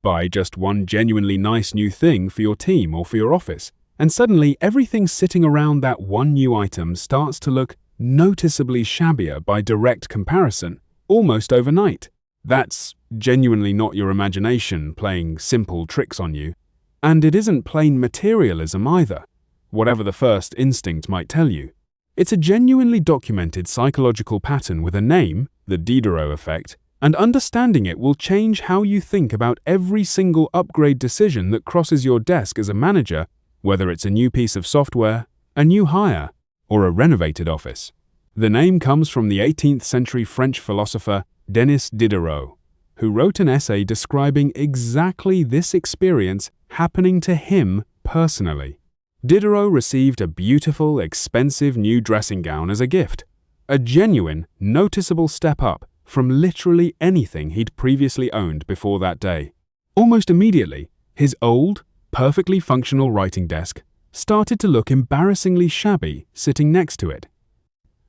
Buy just one genuinely nice new thing for your team or for your office, and suddenly everything sitting around that one new item starts to look noticeably shabbier by direct comparison, almost overnight. That's genuinely not your imagination playing simple tricks on you. And it isn't plain materialism either, whatever the first instinct might tell you. It's a genuinely documented psychological pattern with a name, the Diderot Effect, and understanding it will change how you think about every single upgrade decision that crosses your desk as a manager, whether it's a new piece of software, a new hire, or a renovated office. The name comes from the 18th century French philosopher Denis Diderot, who wrote an essay describing exactly this experience happening to him personally. Diderot received a beautiful, expensive new dressing gown as a gift, a genuine, noticeable step up from literally anything he'd previously owned before that day. Almost immediately, his old, perfectly functional writing desk started to look embarrassingly shabby sitting next to it.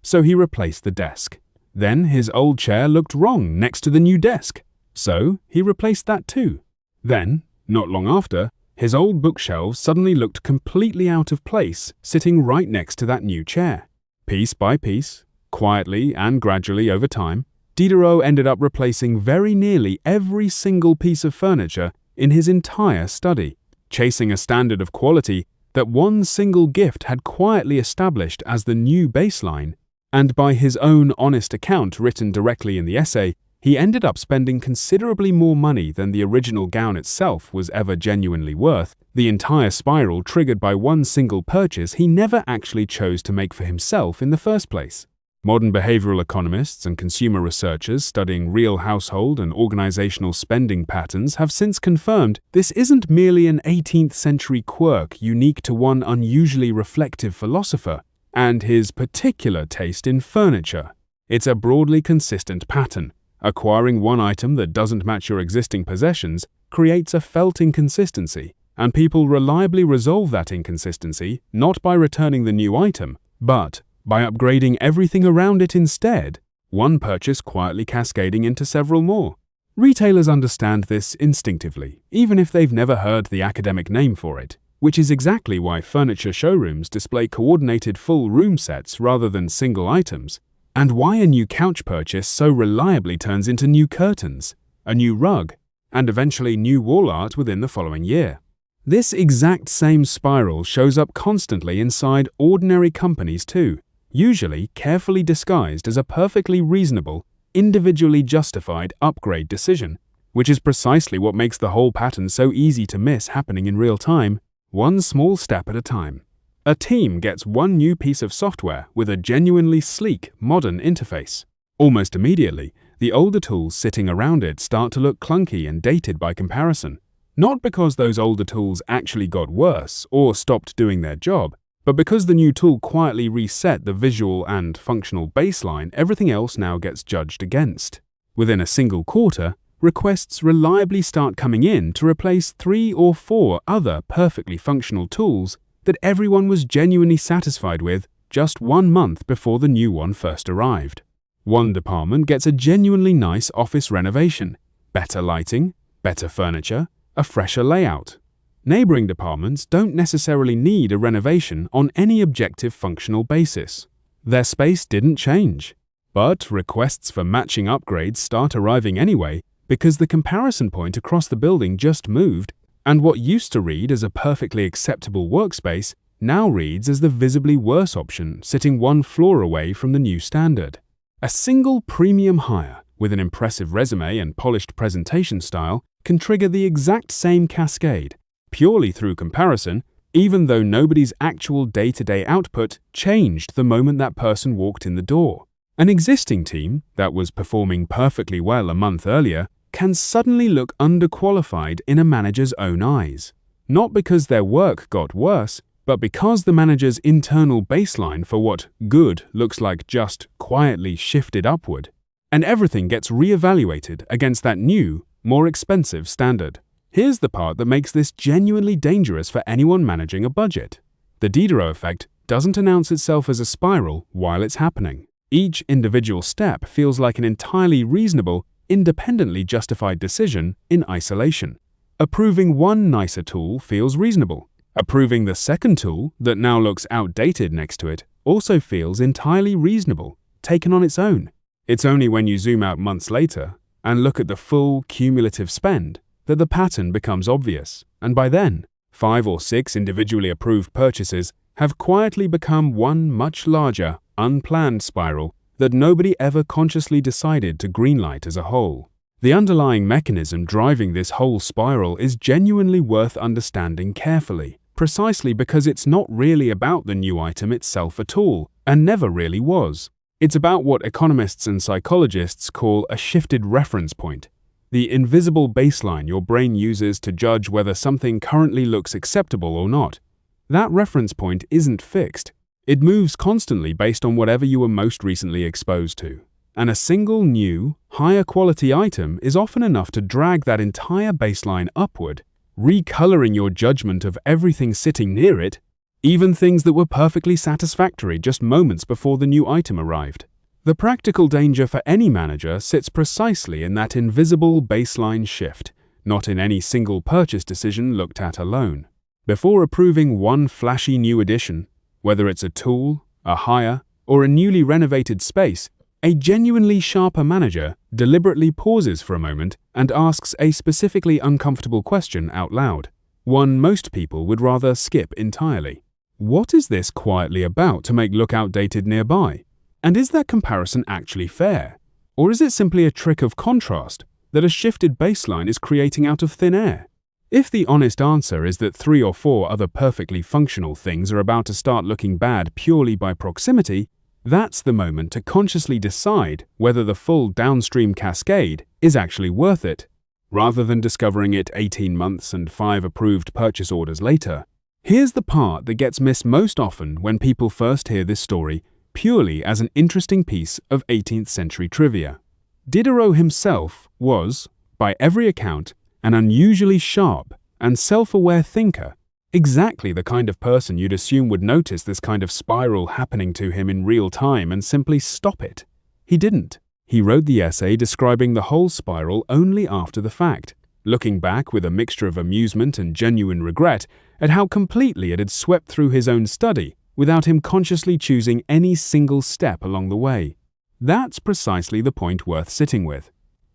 So he replaced the desk. Then his old chair looked wrong next to the new desk, so he replaced that too. Then, not long after, his old bookshelves suddenly looked completely out of place sitting right next to that new chair. Piece by piece, quietly and gradually over time, Diderot ended up replacing very nearly every single piece of furniture in his entire study, chasing a standard of quality that one single gift had quietly established as the new baseline. And by his own honest account written directly in the essay, he ended up spending considerably more money than the original gown itself was ever genuinely worth, the entire spiral triggered by one single purchase he never actually chose to make for himself in the first place. Modern behavioral economists and consumer researchers studying real household and organizational spending patterns have since confirmed this isn't merely an 18th century quirk unique to one unusually reflective philosopher and his particular taste in furniture. It's a broadly consistent pattern. Acquiring one item that doesn't match your existing possessions creates a felt inconsistency, and people reliably resolve that inconsistency not by returning the new item, but by upgrading everything around it instead, one purchase quietly cascading into several more. Retailers understand this instinctively, even if they've never heard the academic name for it, which is exactly why furniture showrooms display coordinated full room sets rather than single items, and why a new couch purchase so reliably turns into new curtains, a new rug, and eventually new wall art within the following year. This exact same spiral shows up constantly inside ordinary companies too, usually carefully disguised as a perfectly reasonable, individually justified upgrade decision, which is precisely what makes the whole pattern so easy to miss happening in real time, one small step at a time. A team gets one new piece of software with a genuinely sleek, modern interface. Almost immediately, the older tools sitting around it start to look clunky and dated by comparison. Not because those older tools actually got worse or stopped doing their job, but because the new tool quietly reset the visual and functional baseline everything else now gets judged against. Within a single quarter, requests reliably start coming in to replace 3 or 4 other perfectly functional tools that everyone was genuinely satisfied with just 1 month before the new one first arrived. One department gets a genuinely nice office renovation, better lighting, better furniture, a fresher layout. Neighboring departments don't necessarily need a renovation on any objective functional basis. Their space didn't change. But requests for matching upgrades start arriving anyway because the comparison point across the building just moved, and what used to read as a perfectly acceptable workspace now reads as the visibly worse option sitting 1 floor away from the new standard. A single premium hire with an impressive resume and polished presentation style can trigger the exact same cascade, purely through comparison, even though nobody's actual day-to-day output changed the moment that person walked in the door. An existing team that was performing perfectly well a month earlier can suddenly look underqualified in a manager's own eyes, not because their work got worse, but because the manager's internal baseline for what good looks like just quietly shifted upward, and everything gets re-evaluated against that new, more expensive standard. Here's the part that makes this genuinely dangerous for anyone managing a budget. The Diderot Effect doesn't announce itself as a spiral while it's happening. Each individual step feels like an entirely reasonable, independently justified decision in isolation. Approving one nicer tool feels reasonable. Approving the second tool that now looks outdated next to it also feels entirely reasonable, taken on its own. It's only when you zoom out months later and look at the full cumulative spend that the pattern becomes obvious, and by then, 5 or 6 individually approved purchases have quietly become one much larger, unplanned spiral that nobody ever consciously decided to greenlight as a whole. The underlying mechanism driving this whole spiral is genuinely worth understanding carefully, precisely because it's not really about the new item itself at all, and never really was. It's about what economists and psychologists call a shifted reference point, the invisible baseline your brain uses to judge whether something currently looks acceptable or not. That reference point isn't fixed. It moves constantly based on whatever you were most recently exposed to. And a single new, higher quality item is often enough to drag that entire baseline upward, recoloring your judgment of everything sitting near it, even things that were perfectly satisfactory just moments before the new item arrived. The practical danger for any manager sits precisely in that invisible baseline shift, not in any single purchase decision looked at alone. Before approving one flashy new addition, whether it's a tool, a hire, or a newly renovated space, a genuinely sharper manager deliberately pauses for a moment and asks a specifically uncomfortable question out loud, one most people would rather skip entirely. What is this quietly about to make look outdated nearby? And is that comparison actually fair? Or is it simply a trick of contrast that a shifted baseline is creating out of thin air? If the honest answer is that 3 or 4 other perfectly functional things are about to start looking bad purely by proximity, that's the moment to consciously decide whether the full downstream cascade is actually worth it, rather than discovering it 18 months and 5 approved purchase orders later. Here's the part that gets missed most often when people first hear this story purely as an interesting piece of 18th century trivia. Diderot himself was, by every account, an unusually sharp and self-aware thinker, exactly the kind of person you'd assume would notice this kind of spiral happening to him in real time and simply stop it. He didn't. He wrote the essay describing the whole spiral only after the fact, looking back with a mixture of amusement and genuine regret at how completely it had swept through his own study without him consciously choosing any single step along the way. That's precisely the point worth sitting with.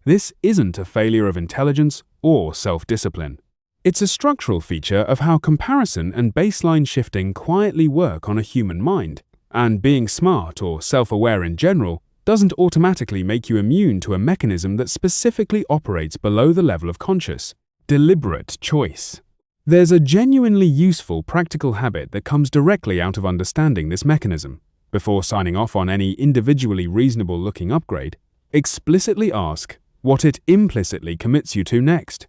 This isn't a failure of intelligence or self-discipline. It's a structural feature of how comparison and baseline shifting quietly work on a human mind, and being smart or self-aware in general doesn't automatically make you immune to a mechanism that specifically operates below the level of conscious, deliberate choice. There's a genuinely useful practical habit that comes directly out of understanding this mechanism. Before signing off on any individually reasonable-looking upgrade, explicitly ask what it implicitly commits you to next.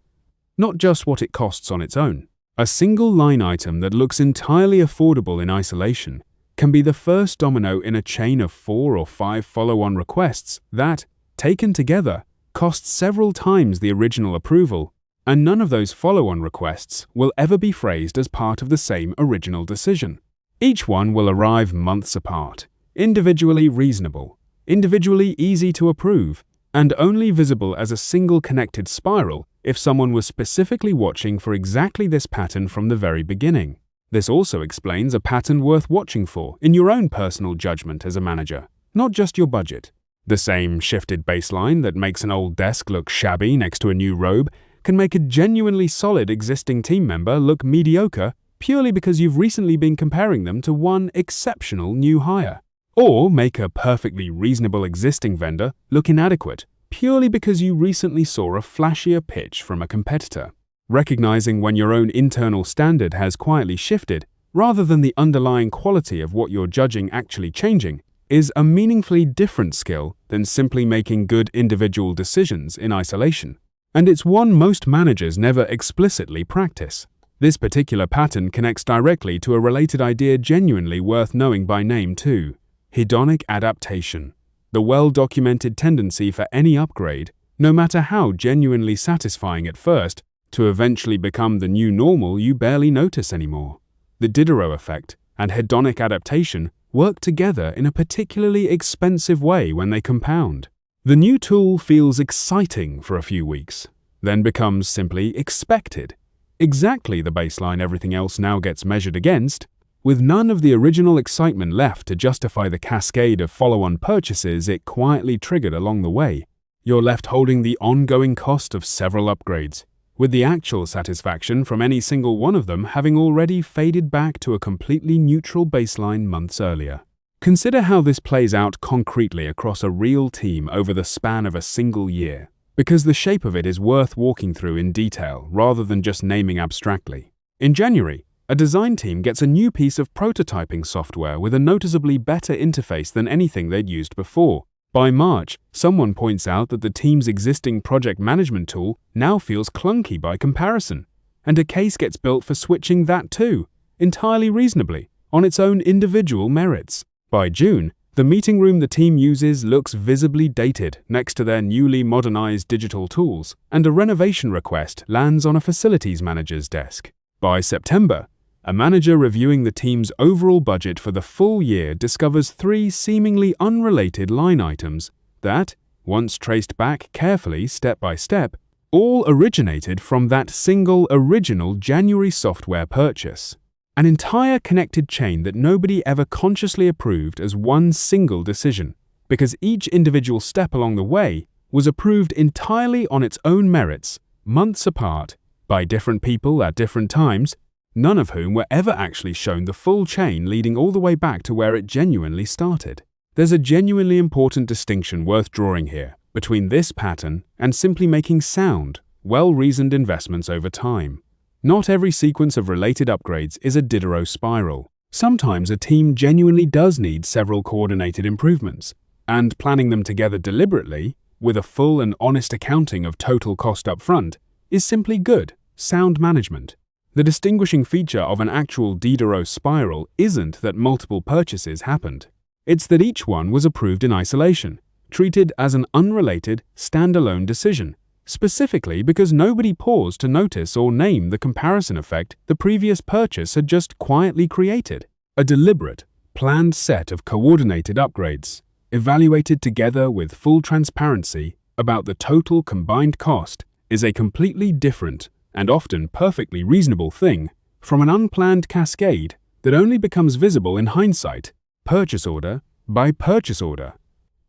Not just what it costs on its own. A single line item that looks entirely affordable in isolation can be the first domino in a chain of 4 or 5 follow-on requests that, taken together, cost several times the original approval, and none of those follow-on requests will ever be phrased as part of the same original decision. Each one will arrive months apart, individually reasonable, individually easy to approve, and only visible as a single connected spiral if someone was specifically watching for exactly this pattern from the very beginning. This also explains a pattern worth watching for in your own personal judgment as a manager, not just your budget. The same shifted baseline that makes an old desk look shabby next to a new robe can make a genuinely solid existing team member look mediocre purely because you've recently been comparing them to one exceptional new hire. Or make a perfectly reasonable existing vendor look inadequate purely because you recently saw a flashier pitch from a competitor. Recognizing when your own internal standard has quietly shifted, rather than the underlying quality of what you're judging actually changing, is a meaningfully different skill than simply making good individual decisions in isolation. And it's one most managers never explicitly practice. This particular pattern connects directly to a related idea genuinely worth knowing by name too: hedonic adaptation. The well-documented tendency for any upgrade, no matter how genuinely satisfying at first, to eventually become the new normal you barely notice anymore. The Diderot Effect and hedonic adaptation work together in a particularly expensive way when they compound. The new tool feels exciting for a few weeks. then becomes simply expected. Exactly the baseline everything else now gets measured against, with none of the original excitement left to justify the cascade of follow-on purchases it quietly triggered along the way. You're left holding the ongoing cost of several upgrades, with the actual satisfaction from any single one of them having already faded back to a completely neutral baseline months earlier. Consider how this plays out concretely across a real team over the span of a single year, because the shape of it is worth walking through in detail rather than just naming abstractly. In January, a design team gets a new piece of prototyping software with a noticeably better interface than anything they'd used before. By March, someone points out that the team's existing project management tool now feels clunky by comparison, and a case gets built for switching that too, entirely reasonably, on its own individual merits. By June, the meeting room the team uses looks visibly dated next to their newly modernized digital tools, and a renovation request lands on a facilities manager's desk. By September, a manager reviewing the team's overall budget for the full year discovers 3 seemingly unrelated line items that, once traced back carefully step by step, all originated from that single original January software purchase. An entire connected chain that nobody ever consciously approved as one single decision, because each individual step along the way was approved entirely on its own merits, months apart, by different people at different times, none of whom were ever actually shown the full chain leading all the way back to where it genuinely started. There's a genuinely important distinction worth drawing here between this pattern and simply making sound, well-reasoned investments over time. Not every sequence of related upgrades is a Diderot spiral. Sometimes a team genuinely does need several coordinated improvements, and planning them together deliberately, with a full and honest accounting of total cost up front, is simply good, sound management. The distinguishing feature of an actual Diderot spiral isn't that multiple purchases happened. It's that each one was approved in isolation, treated as an unrelated, standalone decision, specifically because nobody paused to notice or name the comparison effect the previous purchase had just quietly created. A deliberate, planned set of coordinated upgrades, evaluated together with full transparency about the total combined cost, is a completely different and often perfectly reasonable thing from an unplanned cascade that only becomes visible in hindsight, purchase order by purchase order,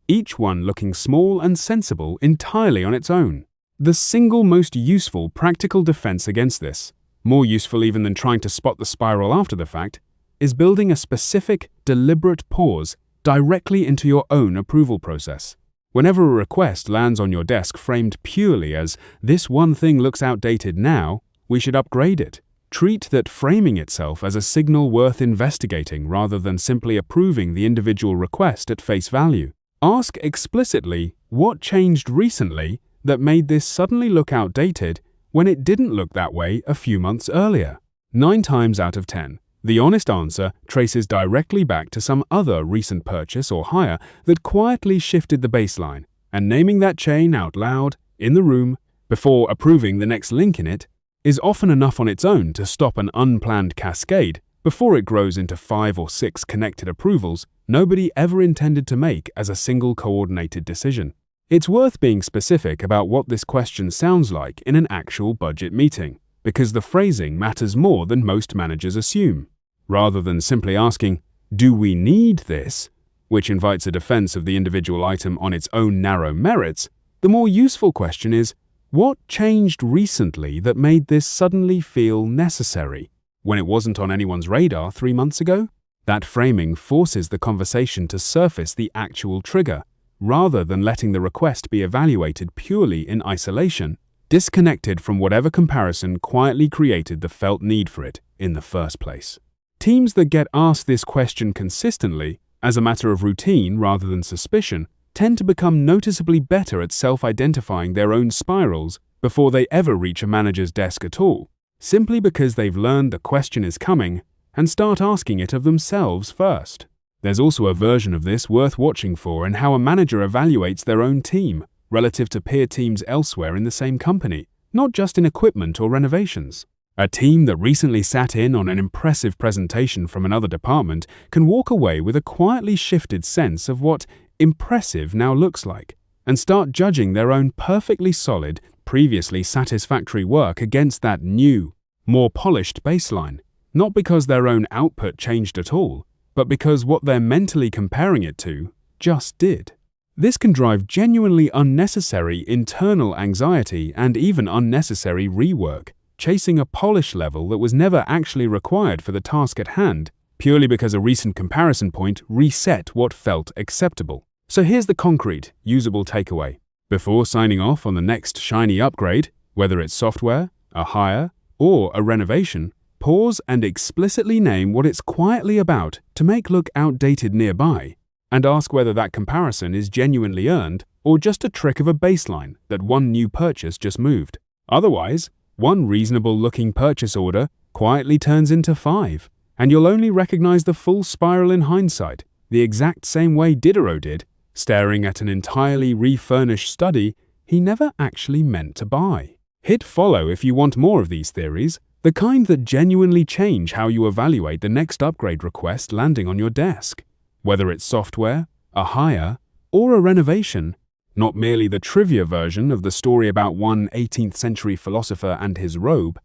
each one looking small and sensible entirely on its own. The single most useful practical defense against this, more useful even than trying to spot the spiral after the fact, is building a specific, deliberate pause directly into your own approval process. Whenever a request lands on your desk framed purely as, "This one thing looks outdated now, we should upgrade it," treat that framing itself as a signal worth investigating rather than simply approving the individual request at face value. Ask explicitly what changed recently that made this suddenly look outdated when it didn't look that way a few months earlier. 9 times out of 10, the honest answer traces directly back to some other recent purchase or hire that quietly shifted the baseline, and naming that chain out loud, in the room, before approving the next link in it, is often enough on its own to stop an unplanned cascade before it grows into 5 or 6 connected approvals nobody ever intended to make as a single coordinated decision. It's worth being specific about what this question sounds like in an actual budget meeting, because the phrasing matters more than most managers assume. Rather than simply asking, "Do we need this?" which invites a defense of the individual item on its own narrow merits, the more useful question is, what changed recently that made this suddenly feel necessary, when it wasn't on anyone's radar 3 months ago? That framing forces the conversation to surface the actual trigger, rather than letting the request be evaluated purely in isolation, disconnected from whatever comparison quietly created the felt need for it in the first place. Teams that get asked this question consistently, as a matter of routine rather than suspicion, tend to become noticeably better at self-identifying their own spirals before they ever reach a manager's desk at all, simply because they've learned the question is coming and start asking it of themselves first. There's also a version of this worth watching for in how a manager evaluates their own team relative to peer teams elsewhere in the same company, not just in equipment or renovations. A team that recently sat in on an impressive presentation from another department can walk away with a quietly shifted sense of what impressive now looks like, and start judging their own perfectly solid, previously satisfactory work against that new, more polished baseline, not because their own output changed at all, but because what they're mentally comparing it to just did. This can drive genuinely unnecessary internal anxiety and even unnecessary rework, chasing a polish level that was never actually required for the task at hand, purely because a recent comparison point reset what felt acceptable. So here's the concrete, usable takeaway. Before signing off on the next shiny upgrade, whether it's software, a hire, or a renovation, pause and explicitly name what it's quietly about to make look outdated nearby, and ask whether that comparison is genuinely earned or just a trick of a baseline that one new purchase just moved. Otherwise, one reasonable-looking purchase order quietly turns into 5, and you'll only recognize the full spiral in hindsight, the exact same way Diderot did, staring at an entirely refurnished study he never actually meant to buy. Hit follow if you want more of these theories, the kind that genuinely change how you evaluate the next upgrade request landing on your desk. Whether it's software, a hire, or a renovation, not merely the trivia version of the story about one 18th century philosopher and his robe,